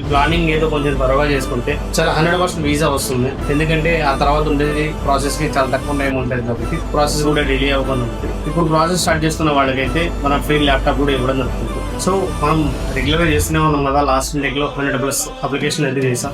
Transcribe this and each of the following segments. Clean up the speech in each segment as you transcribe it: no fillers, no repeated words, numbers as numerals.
Planning ఏదో కొంచెం త్వరగా చేసుకుంటే చాలా 100% వీసా వస్తుంది. ఎందుకంటే ఆ తర్వాత ఉండేది ప్రాసెస్ కి చాలా తక్కువ టైం ఉంటుంది కాబట్టి ప్రాసెస్ కూడా డిలే అవ్వకుండా ఉంటుంది. ఇప్పుడు ప్రాసెస్ స్టార్ట్ చేస్తున్న వాళ్ళకైతే మన ఫ్రీ ల్యాప్టాప్ కూడా ఇవ్వడం జరుగుతుంది. సో మనం రెగ్యులర్ గా చేస్తూనే ఉన్నాం కదా. లాస్ట్ ఇంటెక్ లో 100+ అప్లికేషన్ అయితే చేసాం.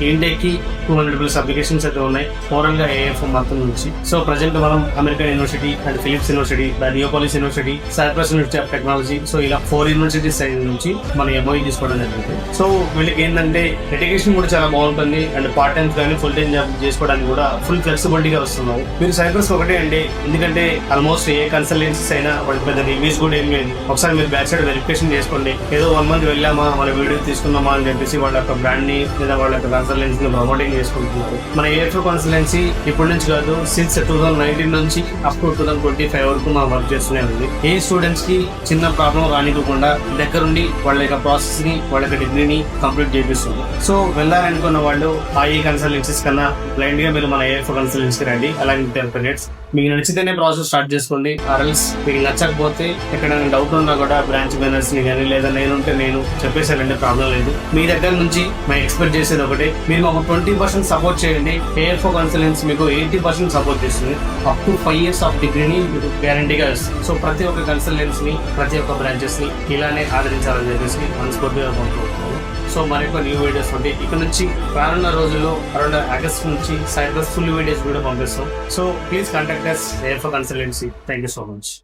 ఇంటెక్ కి 200+ అప్లికేషన్స్ అయితే ఉన్నాయి ఓవరాల్ గా ఏఎఫ్ మొత్తం నుంచి. సో ప్రజెంట్ మనం American university and Philips university, Neapolis university, Cyprus university of technology, so ఇలా 4 యూనివర్సిటీస్ సైడ్ నుంచి మన ఎంఓఈ తీసుకోవడం జరిగింది. సో వీళ్ళకి ఏంటంటే ఎడ్యుకేషన్ కూడా చాలా బాగుంటుంది అండ్ పార్ట్ టైం కానీ ఫుల్ టైం జాబ్ చేసుకోవడానికి కూడా ఫుల్ ఫ్లెక్సిబిలిటీగా వస్తున్నారు. మీరు సైప్రస్ ఒకటే అండి, ఎందుకంటే ఆల్మోస్ట్ ఏ కన్సల్టెన్సీస్ అయినా వాళ్ళకి పెద్ద రివ్యూస్ కూడా ఏం లేదు. ఒకసారి మీరు బ్యాక్ సైడ్ వెరిఫికేషన్ చేసుకోండి. ఏదో 1 month వెళ్ళామా మన వీడియో తీసుకుందామా అని చెప్పేసి వాళ్ళ యొక్క బ్రాండ్ ని లేదా వాళ్ళ యొక్క కన్సల్టెన్సీ ప్రమోటింగ్ చేసుకుంటున్నారు. మన ఏఎఫ్ కన్సల్టెన్సీ ఇప్పటి నుంచి కాదు, సిన్స్ 2019 నుంచి అప్ టు 2025 వరకు మనం వర్క్ చేస్తూనే ఉంది. ఏ స్టూడెంట్స్ కి చిన్న ప్రాబ్లం రానివ్వకుండా దగ్గరుండి వాళ్ళ యొక్క ప్రాసెస్ ని వాళ్ళ యొక్క డిగ్రీని కంప్లీట్ చేపిస్తుంది. సో వెళ్ళాలనుకున్న వాళ్ళు ఆ ఏ కన్సల్టెన్సీస్ కన్నా బ్లైండ్ గా మీరు మన ఏఎఫ్ కన్సల్టెన్సీకి రండి. అలాగే పీరియడ్స్ మీకు నచ్చితేనే ప్రాసెస్ స్టార్ట్ చేసుకోండి. ఆర్ఎల్స్ మీకు నచ్చకపోతే ఎక్కడైనా డౌట్ ఉన్నా కూడా బ్రాంచ్ మేనేజర్స్ ని కానీ లేదా నేనుంటే నేను చెప్పేసానంటే ప్రాబ్లం లేదు. మీ దగ్గర నుంచి మేము ఎక్స్పెక్ట్ చేసేది ఒకటే, మీరు మాకు 20% సపోర్ట్ చేయండి. ఏఎఫ్ఓ కన్సల్టెన్సీ మీకు 80% సపోర్ట్ చేస్తుంది. అప్ టు 5 years ఆఫ్ డిగ్రీని మీకు గ్యారంటీగా ఇస్తుంది. సో ప్రతి ఒక్క కన్సల్టెన్సీ ని ప్రతి ఒక్క బ్రాంచెస్ ని ఇలానే ఆదరించాలని చెప్పేసి మనస్ఫూర్తిగా కోరుకుంటున్నాను. సో మరికొన్ని న్యూ వీడియోస్ ఉంటాయి. ఇక్కడ నుంచి రానున్న రోజుల్లో అరౌండ్ ఆగస్ట్ నుంచి సైప్రస్ ఫుల్ వీడియోస్ కూడా పంపిస్తాం. So please contact us, AFO Consultancy. Thank you so much.